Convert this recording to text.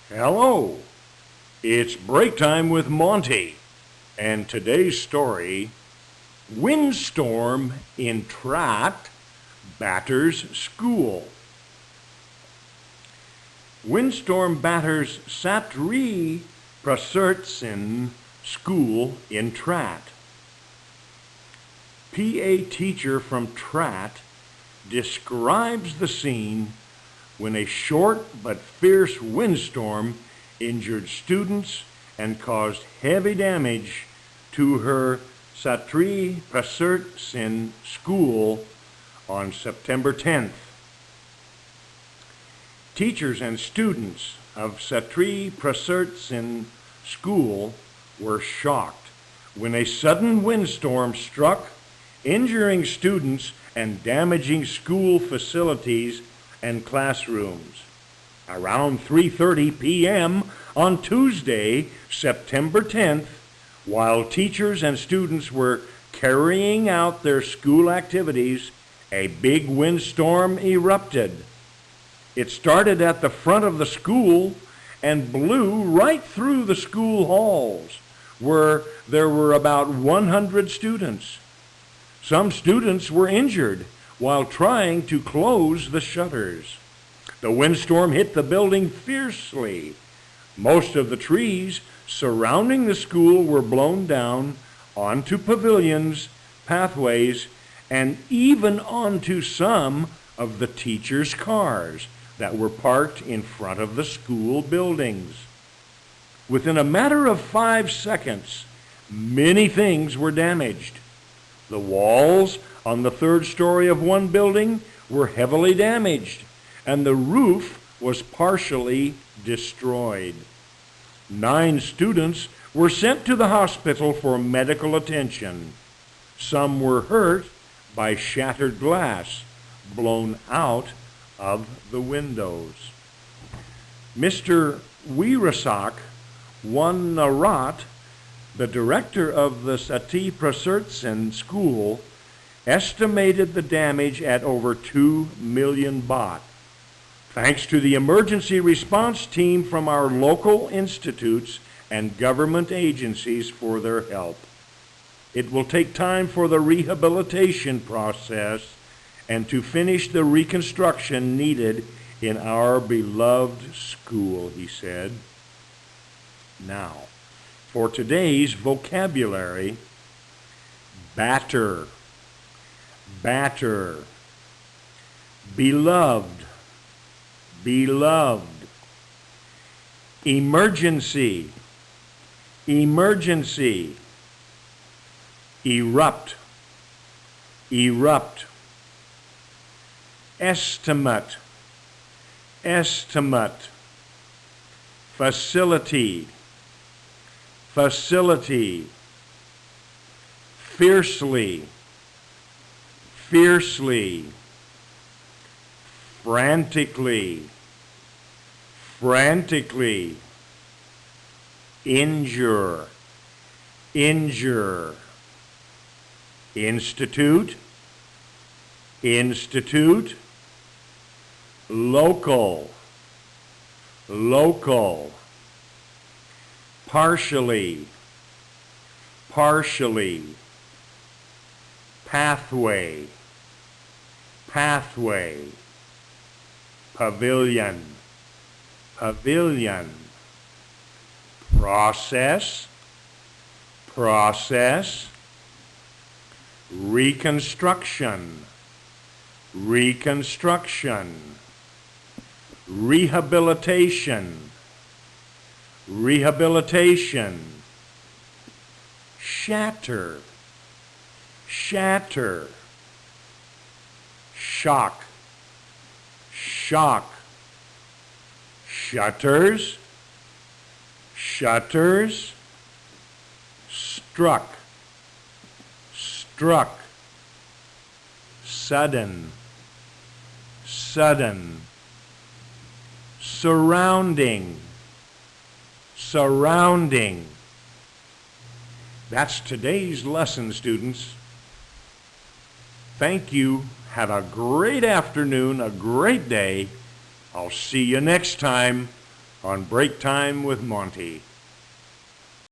Hello, it's break time with Monte, and today's story, Windstorm in Trat batters school. Windstorm batters Satri Prasertsin school in Trat. PA teacher from Trat describes the scene when a short but fierce windstorm injured students and caused heavy damage to her Satri Prasertsin school on September 10th. Teachers and students of Satri Prasertsin school were shocked when a sudden windstorm struck, injuring students and damaging school facilities and classrooms. Around 3:30 p.m. on Tuesday, September 10th, while teachers and students were carrying out their school activities, a big windstorm erupted. It started at the front of the school and blew right through the school halls, where there were about 100 students. Some students were injured while trying to close the shutters. The windstorm hit the building fiercely. Most of the trees surrounding the school were blown down onto pavilions, pathways, and even onto some of the teachers' cars that were parked in front of the school buildings. Within a matter of 5 seconds, many things were damaged. The walls on the third story of one building were heavily damaged, and the roof was partially destroyed. 9 students were sent to the hospital for medical attention. Some were hurt by shattered glass blown out of the windows. Mr. Wirasak Wanarat, the director of the Satri Prasertsin school, estimated the damage at over 2 million baht. Thanks to the emergency response team from our local institutes and government agencies for their help. It will take time for the rehabilitation process and to finish the reconstruction needed in our beloved school, he said. Now, for today's vocabulary, batter, batter, beloved, beloved, emergency, emergency, erupt, erupt, estimate, estimate, facility, facility, fiercely, fiercely, frantically, frantically, injure, injure, institute, institute, local, local, partially, partially, pathway, pathway, pavilion, pavilion, process, process, reconstruction, reconstruction, rehabilitation, rehabilitation, shatter, shatter, shock, shock, shutters, shutters, struck, struck, sudden, sudden, surrounding, surrounding. That's today's lesson, students. Thank you. Have a great afternoon, a great day. I'll see you next time. on Break Time with Monte.